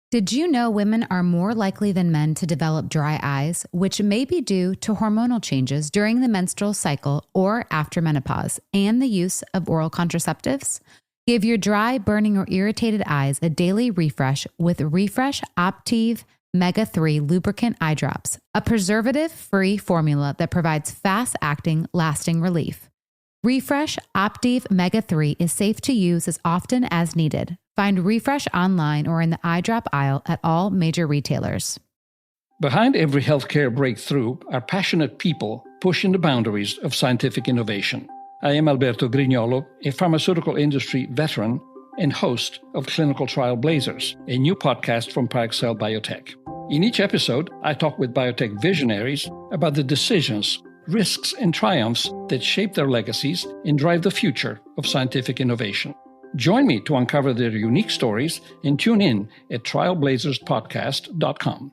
Did you know women are more likely than men to develop dry eyes, which may be due to hormonal changes during the menstrual cycle or after menopause, and the use of oral contraceptives? Give your dry, burning, or irritated eyes a daily refresh with Refresh Optive Mega 3 Lubricant Eye Drops, a preservative-free formula that provides fast-acting, lasting relief. Refresh Optive Mega 3 is safe to use as often as needed. Find Refresh online or in the eye drop aisle at all major retailers. Behind every healthcare breakthrough are passionate people pushing the boundaries of scientific innovation. I am Alberto Grignolo, a pharmaceutical industry veteran and host of Clinical Trial Blazers, a new podcast from Parexel Biotech. In each episode, I talk with biotech visionaries about the decisions, risks, and triumphs that shape their legacies and drive the future of scientific innovation. Join me to uncover their unique stories and tune in at trialblazerspodcast.com.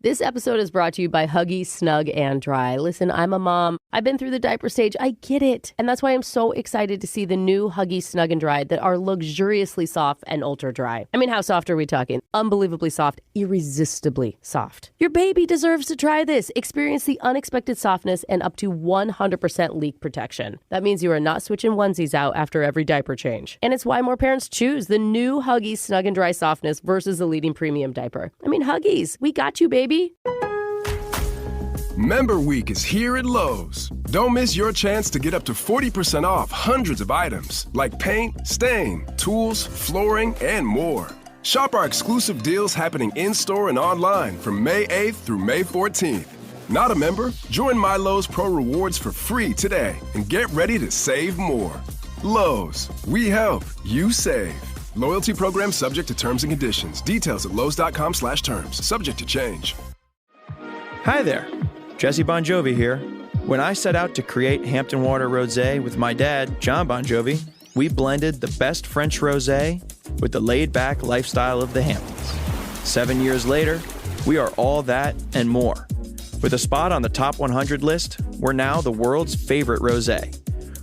This episode is brought to you by Huggies Snug and Dry. Listen, I'm a mom. I've been through the diaper stage. I get it. And that's why I'm so excited to see the new Huggies Snug and Dry that are luxuriously soft and ultra dry. I mean, how soft are we talking? Unbelievably soft, irresistibly soft. Your baby deserves to try this. Experience the unexpected softness and up to 100% leak protection. That means you are not switching onesies out after every diaper change. And it's why more parents choose the new Huggies Snug and Dry softness versus the leading premium diaper. I mean, Huggies, we got you, baby. Member Week is here at Lowe's. Don't miss your chance to get up to 40% off hundreds of items like paint, stain, tools, flooring, and more. Shop our exclusive deals happening in-store and online from May 8th through May 14th. Not a member? Join My Lowe's Pro Rewards for free today and get ready to save more. Lowe's, we help, you save. Loyalty program subject to terms and conditions. Details at lowes.com/terms. Subject to change. Hi there, Jesse Bon Jovi here. When I set out to create Hampton Water Rosé with my dad, John Bon Jovi, we blended the best French rosé with the laid-back lifestyle of the Hamptons. 7 years later, we are all that and more. With a spot on the top 100 list, we're now the world's favorite rosé.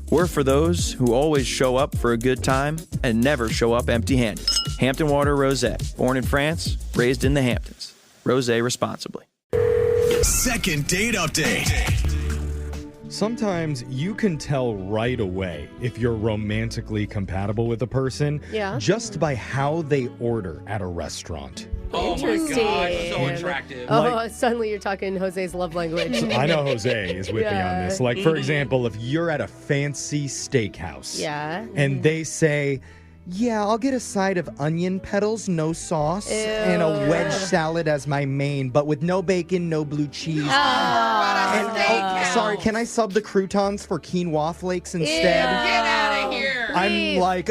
We're for those who always show up for a good time and never show up empty-handed. Hampton Water Rosé, born in France, raised in the Hamptons. Rosé responsibly. Second date update. Sometimes you can tell right away if you're romantically compatible with a person just by how they order at a restaurant. Oh my gosh, so attractive. Oh, suddenly you're talking Jose's love language. I know Jose is with me on this. Like, for example, if you're at a fancy steakhouse and they say, yeah, I'll get a side of onion petals, no sauce, and a wedge salad as my main, but with no bacon, no blue cheese. Sorry, can I sub the croutons for quinoa flakes instead? Get out of here. I'm like,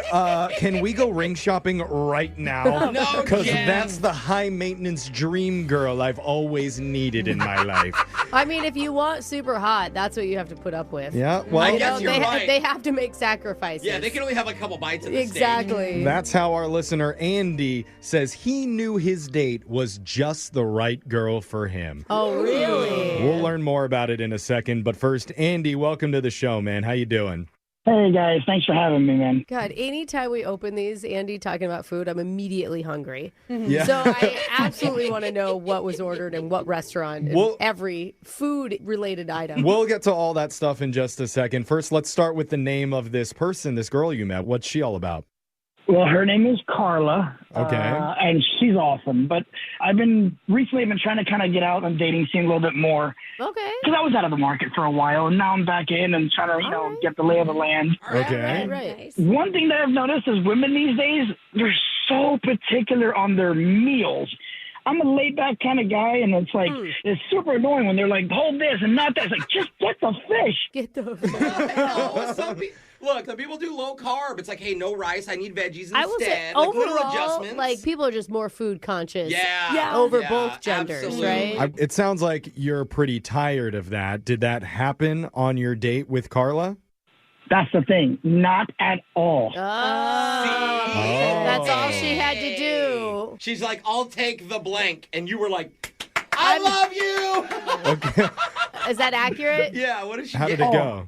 can we go ring shopping right now? No, because Jen. that's the high-maintenance dream girl I've always needed in my life. I mean, if you want super hot, that's what you have to put up with. Yeah, well, I guess you're right. They have to make sacrifices. Yeah, they can only have a couple bites of the steak. Exactly. That's how our listener Andy says he knew his date was just the right girl for him. Oh, really? We'll learn more about it in a second, but first, Andy, welcome to the show, man. How you doing? Hey, guys. Thanks for having me, man. God, anytime we open these, Andy talking about food, I'm immediately hungry. Yeah. So I absolutely want to know what was ordered and what restaurant and every food-related item. We'll get to all that stuff in just a second. First, let's start with the name of this person, this girl you met. What's she all about? Well, her name is Carla. Okay. And she's awesome. But I've been trying to kind of get out on the dating scene a little bit more. Okay. Because I was out of the market for a while, and now I'm back in and trying to, get the lay of the land. Okay. Right. One thing that I've noticed is women these days, they're so particular on their meals. I'm a laid-back kind of guy, and it's like, it's super annoying when they're like, hold this and not that. It's like, just get the fish. Get the Look, some people do low carb. It's like, hey, no rice. I need veggies instead. I will say, like little overall, adjustments. like, people are just more food conscious. Yeah. Over both genders, absolutely. right? It sounds like you're pretty tired of that. Did that happen on your date with Carla? That's the thing. Not at all. That's all she had to do. She's like, I'll take the blank. And you were like, I love you. Okay. Is that accurate? Yeah, what did she How get? did it go?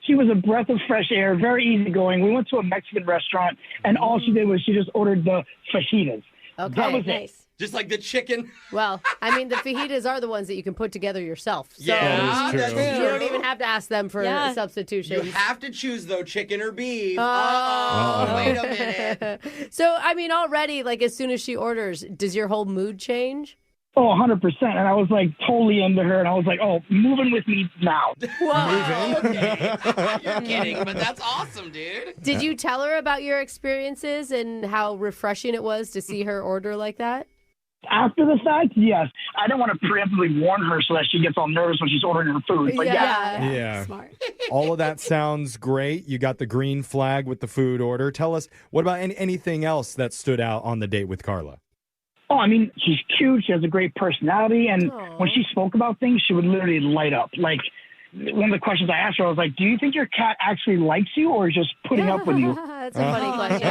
She was a breath of fresh air, very easygoing. We went to a Mexican restaurant, and all she did was she just ordered the fajitas. Okay, That was nice. Just like the chicken. Well, I mean, the fajitas are the ones that you can put together yourself. So Yeah, that's true. you don't even have to ask them for substitutions. You have to choose, though, chicken or beef. Wait a minute. So, I mean, already, like, as soon as she orders, does your whole mood change? Oh, 100%. And I was like totally into her. And I was like, oh, move in with me now. Whoa. Okay. You're kidding, but that's awesome, dude. Did you tell her about your experiences and how refreshing it was to see her order like that? After the fact, yes. I don't want to preemptively warn her so that she gets all nervous when she's ordering her food. But Yeah. Smart. All of that sounds great. You got the green flag with the food order. Tell us, what about anything else that stood out on the date with Carla? Oh, I mean, she's cute. She has a great personality. And when she spoke about things, she would literally light up. Like, one of the questions I asked her, I was like, do you think your cat actually likes you or is just putting up with you? That's a funny question.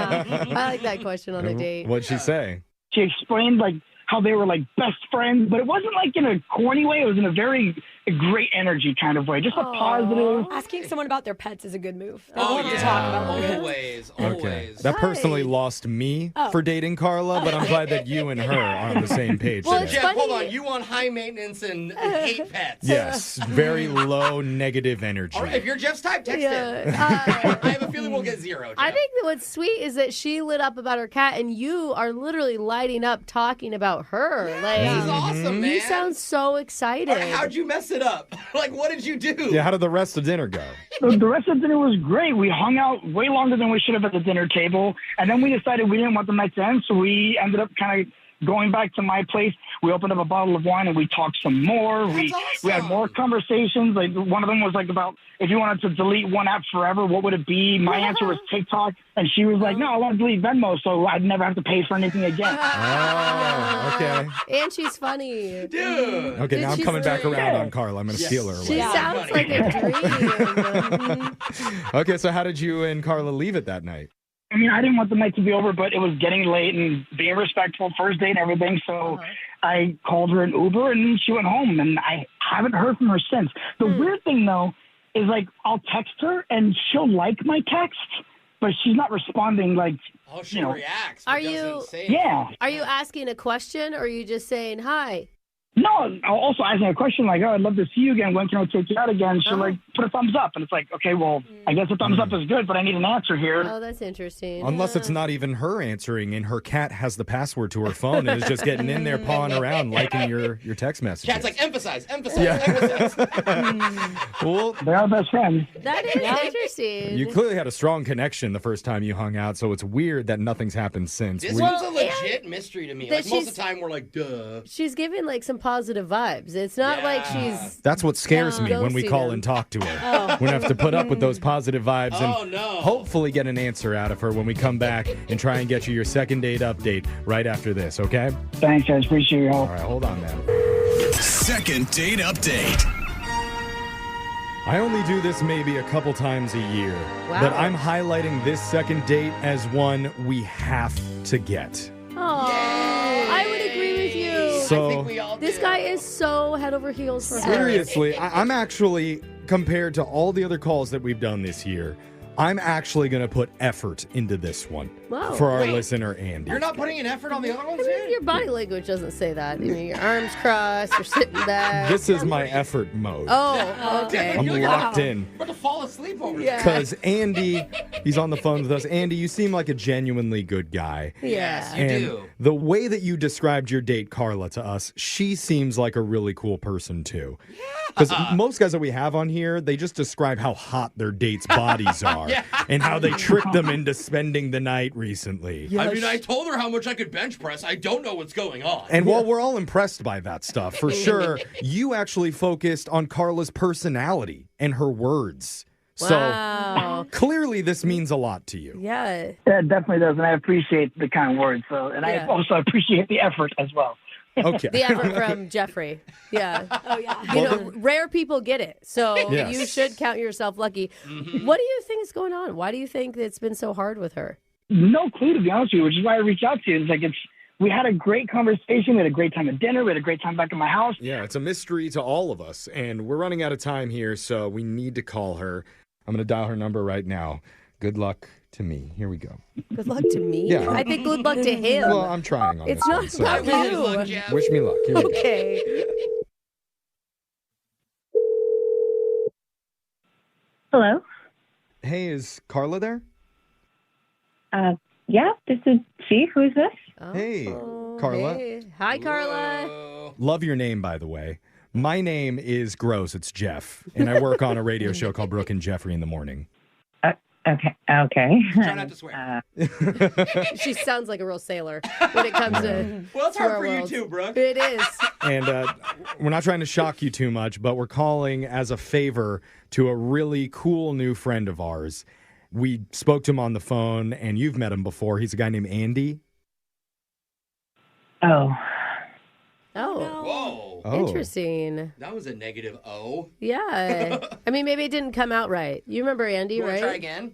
I like that question on a date. What'd she say? She explained, like, how they were, like, best friends, but it wasn't, like, in a corny way. It was in a very great energy kind of way. Just a positive. Asking someone about their pets is a good move. They Oh, love yeah. to talk about their pets. Always. Okay. That personally lost me for dating Carla, but I'm glad that you and her are on the same page Well, today. it's Jeff, funny. hold on. You want high maintenance and hate pets. Yes, very low negative energy. All right, if you're Jeff's type, text him. Yeah. I have a feeling we'll get 0, Jeff. I think that what's sweet is that she lit up about her cat, and you are literally lighting up talking about her. This is awesome, man. You sound so excited. All right, how'd you mess it up? Like, what did you do? Yeah, how did the rest of dinner go? The rest of the dinner was great. We hung out way longer than we should have at the dinner table. And then we decided we didn't want the night to end, so we ended up kind of going back to my place. We opened up a bottle of wine and we talked some more. We had more conversations. Like, one of them was like about if you wanted to delete one app forever, what would it be? My answer was TikTok. And she was like, no, I want to delete Venmo so I'd never have to pay for anything again. Oh, okay. And she's funny. Dude. Okay, now I'm she's coming back great. around on Carla. I'm going to steal her She away. sounds like a dream. Okay, so how did you and Carla leave it that night? I mean, I didn't want the night to be over, but it was getting late and being respectful, first date and everything. So I called her an Uber and she went home, and I haven't heard from her since. The weird thing, though, is like I'll text her and she'll like my texts, but she's not responding like, she reacts. Are you? Are you asking a question or are you just saying hi? No, I'll also ask her a question like, oh, I'd love to see you again. When can I take you out again? She'll like put a thumbs up. And it's like, okay, well, I guess a thumbs up is good, but I need an answer here. Oh, that's interesting. Unless it's not even her answering and her cat has the password to her phone and is just getting in there pawing around liking your text messages. Cat's like, emphasize. Emphasize. Well, they are best friends. That is interesting. You clearly had a strong connection the first time you hung out, so it's weird that nothing's happened since. This one's a legit mystery to me. that Like, most of the time, we're like, duh. She's giving like some positive vibes. It's not like she's. That's what scares me when we ghosting call them. and talk to her. We're going to have to put up with those positive vibes and no. hopefully get an answer out of her when we come back and try and get you your second date update right after this, okay? Thanks, guys. Appreciate your help. All right, hold on, man. Second date update. I only do this maybe a couple times a year, but I'm highlighting this second date as one we have to get. Oh, I would agree with you. So, I think we all This do. guy is so head over heels for her. seriously, I'm actually, compared to all the other calls that we've done this year, I'm actually going to put effort into this one Wow. for our Wait, listener, Andy. You're not putting an effort on the other ones, I mean, dude? your body language doesn't say that. I mean, your arms crossed, you're sitting back. This is my effort mode. Oh, okay. I'm You're locked in. about to fall asleep over Yeah. Because Andy, he's on the phone with us. Andy, you seem like a genuinely good guy. Yes, you And do. the way that you described your date, Carla, to us, she seems like a really cool person, too. Because most guys that we have on here, they just describe how hot their dates' bodies are and how they tricked them into spending the night recently. I mean, I told her how much I could bench press. I don't know what's going on. And while we're all impressed by that stuff, for sure, you actually focused on Carla's personality and her words. Wow. So clearly this means a lot to you. Yeah. Yeah, it definitely does. And I appreciate the kind words. So, and I Yeah. also appreciate the effort as well. Okay. The effort from Jeffrey. Yeah. Oh, yeah. You know, rare people get it. So Yes. you should count yourself lucky. What do you think is going on? Why do you think it's been so hard with her? No clue, to be honest with you, which is why I reached out to you. It's like we had a great conversation. We had a great time at dinner. We had a great time back at my house. Yeah, it's a mystery to all of us, and we're running out of time here, so we need to call her. I'm going to dial her number right now. Good luck to me. Here we go. Good luck to me? Yeah. I think good luck to him. Well, I'm trying on It's this not one. about you. Good luck, Jeff. Wish me luck. Here we go. Okay. Hello. Hey, is Carla there? Yeah, this is she. Who's this? Hey, Carla. Hey. Hi, Carla. Love your name, by the way. My name is Gross. It's Jeff, and I work on a radio show called Brooke and Jeffery in the morning. Okay. Try not to swear. She sounds like a real sailor when it comes to. Well, it's to hard our for worlds. you too, Brooke. It is. And we're not trying to shock you too much, but we're calling as a favor to a really cool new friend of ours. We spoke to him on the phone, and you've met him before. He's a guy named Andy. Oh. Whoa. Oh. Interesting. That was a negative O. Yeah. I mean, maybe it didn't come out right. You remember Andy, You want right? to try again?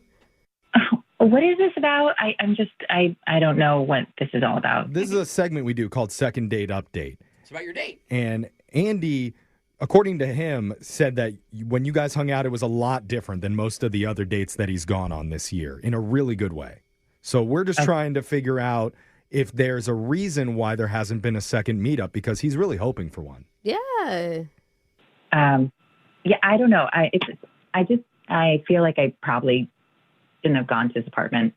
What is this about? I don't know what this is all about. This is a segment we do called Second Date Update. It's about your date. And Andy, according to him, said that when you guys hung out, it was a lot different than most of the other dates that he's gone on this year in a really good way. So we're just trying to figure out if there's a reason why there hasn't been a second meetup, because he's really hoping for one. Yeah. Yeah, I don't know. I feel like I probably shouldn't have gone to his apartment.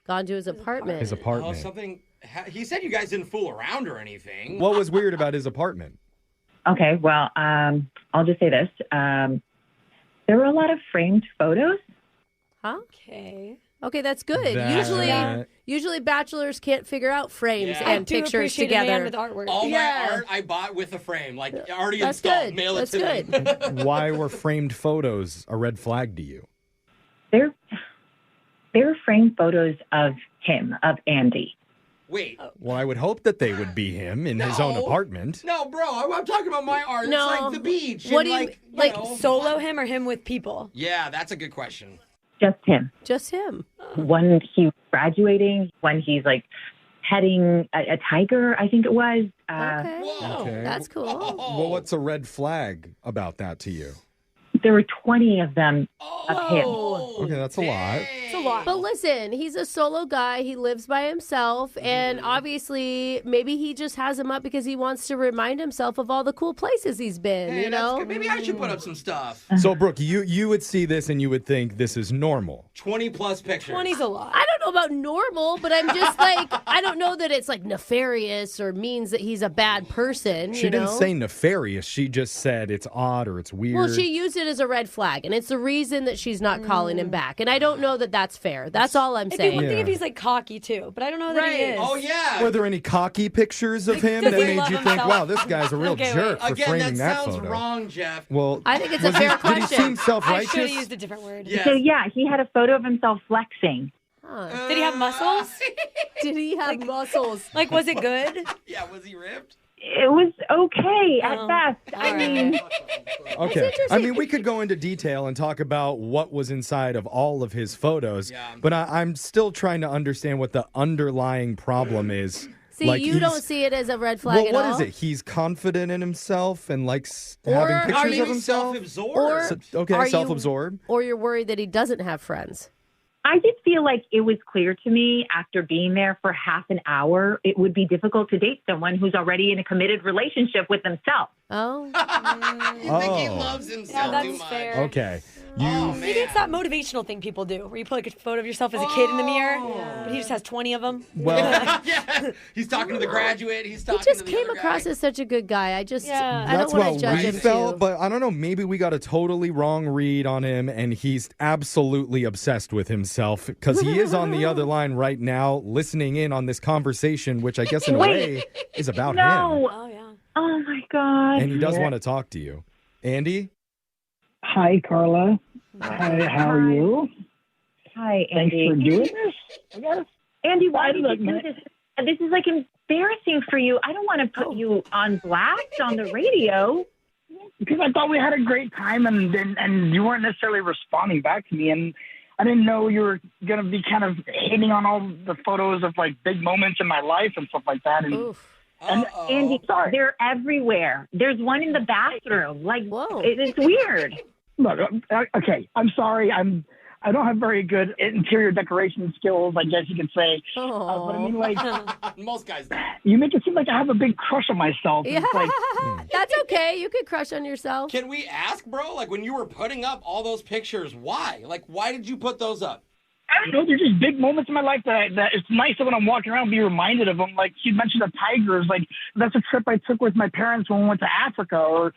Gone to his apartment. His apartment. Oh, something. He said you guys didn't fool around or anything. What was weird about his apartment? Okay, well, I'll just say this. There were a lot of framed photos. Huh? Okay, that's good. That- Usually bachelors can't figure out frames Yeah. and I do pictures appreciate a man together. with artwork. All Yeah. my art I bought with a frame, like already That's installed. good. Mail it That's to me. Why were framed photos a red flag to you? There were framed photos of him, of Andy. Wait. Well, I would hope that they would be him in his own No. apartment. No, bro. I'm talking about my art. No. It's like the beach. What and do you- like, like, know. Solo him or him with people? Yeah, that's a good question. Just him. Just him. When he's graduating, when he's like heading a tiger, I think it was. Okay. Whoa. Okay. That's cool. Well, what's a red flag about that to you? There were 20 of them of him. Oh, Okay, that's a lot. It's a lot. But listen, he's a solo guy. He lives by himself. And obviously, maybe he just has him up because he wants to remind himself of all the cool places he's been, Hey, you that's know? good. Maybe I should put up some stuff. So, Brooke, you would see this and you would think this is normal. 20 plus pictures. 20's a lot. I don't know about normal, but I'm just like, I don't know that it's like nefarious or means that he's a bad person. She you didn't know? say nefarious. She just said it's odd or it's weird. Well, she used it as a red flag, and it's the reason that she's not calling him back. And I don't know that that's fair. That's all I'm It'd be saying. one thing if Yeah. he's like cocky too, but I don't know that he Right. is. Oh, yeah. Were there any cocky pictures of him does that he made love you think, himself? wow, this guy's a real Okay, jerk for Again, framing that that sounds photo? wrong, Jeff. Well, I think it's a was fair Did he question. seem I should self-righteous? have used a different word. Yes. So yeah, he had a photo of himself flexing. Huh. Did he have muscles? Did he have muscles? Like, was it good? Yeah, was he ripped? It was okay at Oh, best. I all mean, right. Okay. I mean, we could go into detail and talk about what was inside of all of his photos, Yeah. but I'm still trying to understand what the underlying problem is. See, Like, you he's- don't see it as a red flag Well, at what all? is it? He's confident in himself and likes Or having are pictures Maybe of himself. self-absorbed. Or Okay, are you- self-absorbed. Or you're worried that he doesn't have friends. I did feel like it was clear to me after being there for half an hour, it would be difficult to date someone who's already in a committed relationship with themselves. Oh. You think he Oh. loves himself Yeah, too that's much. fair. Okay. Oh, Maybe man. it's that motivational thing people do, where you put like a photo of yourself as a kid in the mirror, but he just has 20 of them. Well, Yeah, he's talking to the graduate. He's talking He just to the came other across guy. as such a good guy. I just, Yeah. I that's don't want what to judge we him felt, too. but I don't know. Maybe we got a totally wrong read on him, and he's absolutely obsessed with himself because he is on the other line right now, listening in on this conversation, which I guess in a Wait. way is about him. No. Oh, yeah. Oh my God. And he does want to talk to you, Andy. Hi, Carla. Hi, how are you? Hi, Thanks Andy. for doing this. I guess. Andy, why I did you look, do man. this? This is like embarrassing for you. I don't want to put you on blast on the radio. Because I thought we had a great time, and you weren't necessarily responding back to me, and I didn't know you were going to be kind of hating on all the photos of like big moments in my life and stuff like that. And Oof. Uh-oh. Andy, Sorry. they're everywhere. There's one in the bathroom. Like, Whoa. it's weird. Look, okay, I'm sorry. I I don't have very good interior decoration skills, I guess you could say. But I mean, like, most guys do. You make it seem like I have a big crush on myself. Yeah. It's like, That's okay. You could crush on yourself. Can we ask, bro, like when you were putting up all those pictures, why? Like, why did you put those up? I don't know, they're just big moments in my life that it's nice that when I'm walking around, be reminded of them. Like you mentioned the tigers, like that's a trip I took with my parents when we went to Africa. Or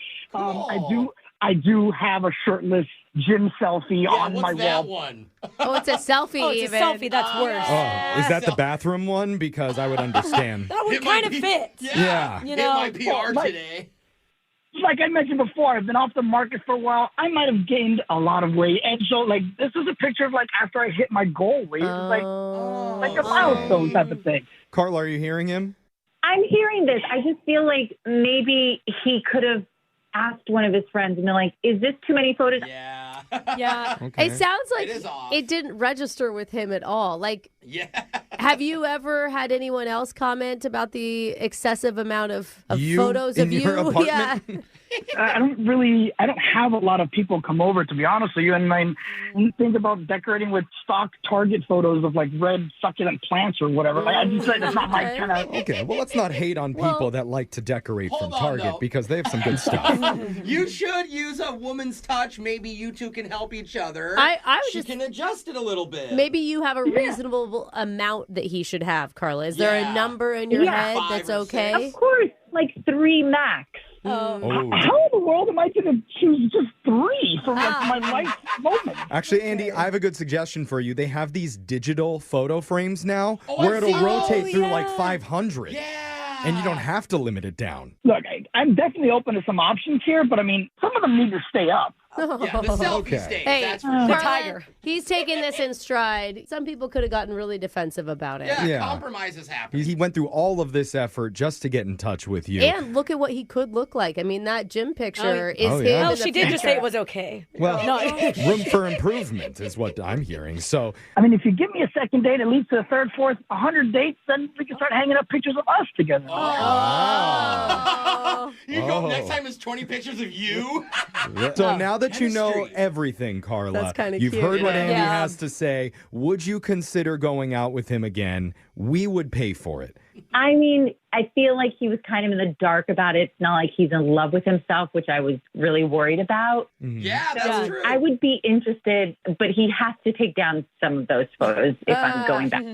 I do have a shirtless gym selfie on my that wall. One? Oh, it's a selfie. Oh, it's a selfie. That's worse. Oh, is that the bathroom one? Because I would understand. That would kind of fit. Yeah. You know, hit my PR today. Like I mentioned before, I've been off the market for a while. I might have gained a lot of weight. And so, like, this is a picture of, like, after I hit my goal weight. It's like a milestone type of thing. Carla, are you hearing him? I'm hearing this. I just feel like maybe he could have asked one of his friends and been like, is this too many photos? Yeah. Yeah. Okay. It sounds like It is off. it didn't register with him at all. Like, Yeah. have you ever had anyone else comment about the excessive amount of You photos in of your you? apartment? Yeah. I don't have a lot of people come over, to be honest with you. And when you think about decorating with stock Target photos of like red succulent plants or whatever, like, I just say that's not my kind of. Okay, well, let's not hate on people that like to decorate from hold on, Target though. because they have some good stuff. You should use a woman's touch. Maybe you two can help each other. I was she just can adjust it a little bit. maybe you have a reasonable amount that he should have, Carla. Is there a number in your head 5 that's or okay? Of course, like 3 max. Oh. How in the world am I going to choose just 3 for like, my life moment? Actually, Andy, I have a good suggestion for you. They have these digital photo frames now Oh, where I've it'll seen rotate those. through like 500. Yeah. And you don't have to limit it down. Look, I'm definitely open to some options here, but I mean, some of them need to stay up. Yeah, the selfie Okay. stage. Hey, That's for Carla, sure. tiger. He's taking this in stride. Some people could have gotten really defensive about it. Yeah, Yeah. compromises happen. He went through all of this effort just to get in touch with you. And look at what he could look like. I mean, that gym picture is Oh, him. yeah. No, in the she did just say picture. it was okay. Well, No. room for improvement is what I'm hearing. So, I mean, if you give me a second date, it leads to a third, fourth, 100 dates, then we can start hanging up pictures of us together. You go, next time it's 20 pictures of you. so now that you know Chemistry. everything, Carla, That's kinda you've cute. heard what Andy Yeah. has to say. Would you consider going out with him again? We would pay for it. I mean, I feel like he was kind of in the dark about it. It's not like he's in love with himself, which I was really worried about. Yeah, that's true. I would be interested, but he has to take down some of those photos if I'm going back.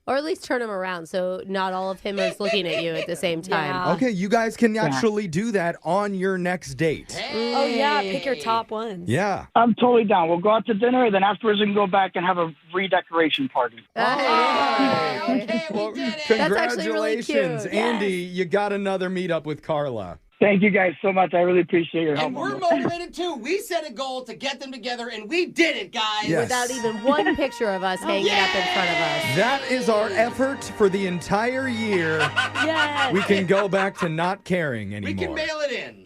Or at least turn him around so not all of him is looking at you at the same time. Yeah. Okay, you guys can actually do that on your next date. Oh, yeah. Pick your top ones. Yeah. I'm totally down. We'll go out to dinner, and then afterwards we can go back and have a redecoration party. Okay, Well, we did it. That's actually really congratulations, cute. Andy. You got another meetup with Carla. Thank you guys so much. I really appreciate your help. And on we're this. motivated too. We set a goal to get them together, and we did it, guys. Yes. Without even one picture of us hanging up in front of us. That is our effort for the entire year. Yes. We can go back to not caring We anymore. can mail it in.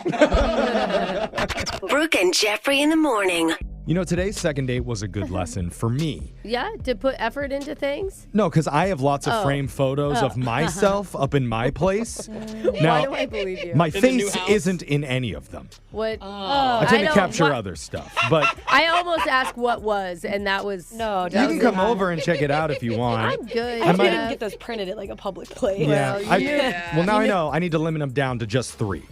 Brooke and Jeffrey in the morning. You know, today's second date was a good lesson for me. Yeah, to put effort into things. No, because I have lots of Oh. framed photos of myself up in my place. Why Now, do I believe you? my the new face house? isn't in any of them. What? I tend to don't- capture what- other stuff. But I almost asked what was, and that was No, you can come over and check it out if you want. I'm good. I might- didn't get those printed at like a public place. Yeah. Well, Well, now I know. I need to limit them down to just 3.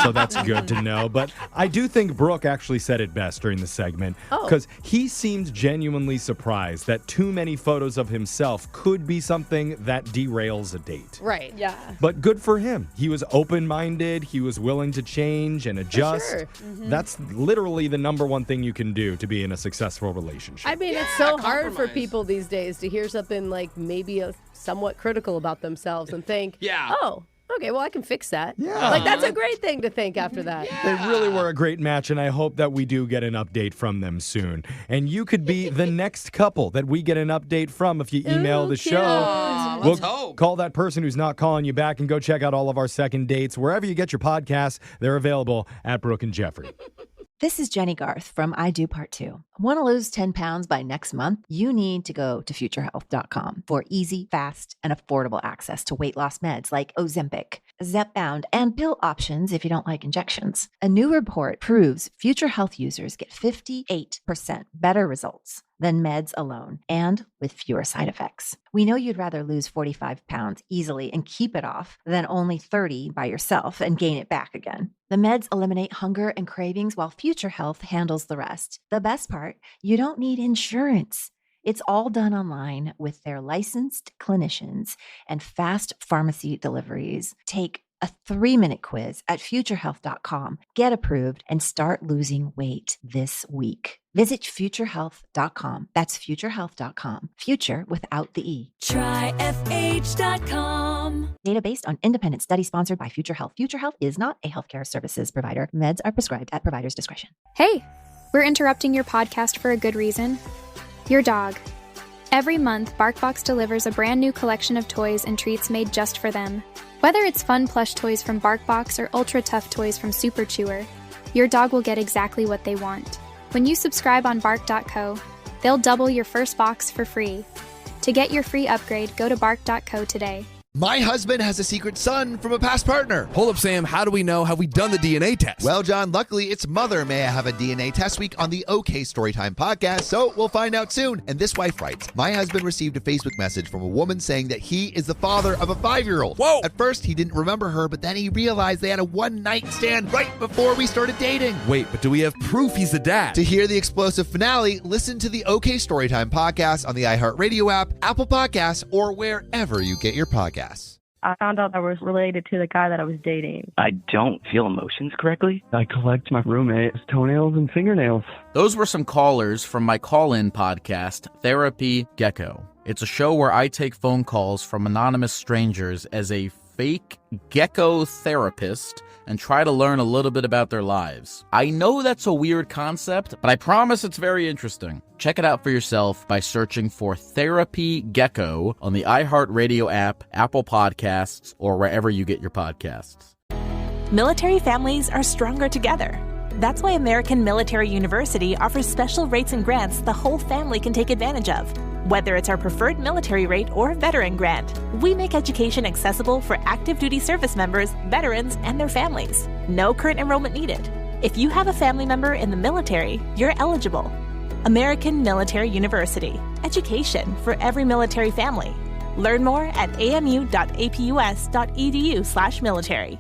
So that's good to know. But I do think Brooke actually said it best during the segment because he seemed genuinely surprised that too many photos of himself could be something that derails a date. Right. Yeah. But good for him. He was open-minded. He was willing to change and adjust. sure. That's literally the number one thing you can do to be in a successful relationship. I mean, it's so hard for compromise. people these days to hear something like maybe somewhat critical about themselves and think, Yeah. oh, okay, well, I can fix that. Yeah. Like, that's a great thing to think after that. They really were a great match, and I hope that we do get an update from them soon. And you could be the next couple that we get an update from if you email the cute. show. Let's hope. Call that person who's not calling you back and go check out all of our second dates. Wherever you get your podcasts, they're available at Brooke and Jeffrey. This is Jenny Garth from I Do Part 2. Want to lose 10 pounds by next month? You need to go to futurehealth.com for easy, fast, and affordable access to weight loss meds like Ozempic, Zepbound, and pill options if you don't like injections. A new report proves Future Health users get 58% better results than meds alone, and with fewer side effects. We know you'd rather lose 45 pounds easily and keep it off than only 30 by yourself and gain it back again. The meds eliminate hunger and cravings while Future Health handles the rest. The best part, you don't need insurance. It's all done online with their licensed clinicians and fast pharmacy deliveries. Take a 3-minute quiz at futurehealth.com. Get approved and start losing weight this week. Visit futurehealth.com. That's futurehealth.com. Future without the E. Try FH.com. Data based on independent study sponsored by Future Health. Future Health is not a healthcare services provider. Meds are prescribed at provider's discretion. Hey, we're interrupting your podcast for a good reason. Your dog. Every month, BarkBox delivers a brand new collection of toys and treats made just for them. Whether it's fun plush toys from BarkBox or ultra tough toys from Super Chewer, your dog will get exactly what they want. When you subscribe on bark.co, they'll double your first box for free. To get your free upgrade, go to bark.co today. My husband has a secret son from a past partner. Hold up, Sam. How do we know? Have we done the DNA test? Well, John, luckily it's Mother May I Have a DNA Test Week on the OK Storytime podcast, so we'll find out soon. And this wife writes, my husband received a Facebook message from a woman saying that he is the father of a 5-year-old. Whoa! At first, he didn't remember her, but then he realized they had a one-night stand right before we started dating. Wait, but do we have proof he's the dad? To hear the explosive finale, listen to the OK Storytime podcast on the iHeartRadio app, Apple Podcasts, or wherever you get your podcasts. I found out I was related to the guy that I was dating. I don't feel emotions correctly. I collect my roommate's toenails and fingernails. Those were some callers from my call-in podcast, Therapy Gecko. It's a show where I take phone calls from anonymous strangers as a fake gecko therapist and try to learn a little bit about their lives. I know that's a weird concept, but I promise it's very interesting. Check it out for yourself by searching for Therapy Gecko on the iHeartRadio app, Apple Podcasts, or wherever you get your podcasts. Military families are stronger together. That's why American Military University offers special rates and grants the whole family can take advantage of. Whether it's our preferred military rate or veteran grant, we make education accessible for active duty service members, veterans, and their families. No current enrollment needed. If you have a family member in the military, you're eligible. American Military University. Education for every military family. Learn more at amu.apus.edu/military.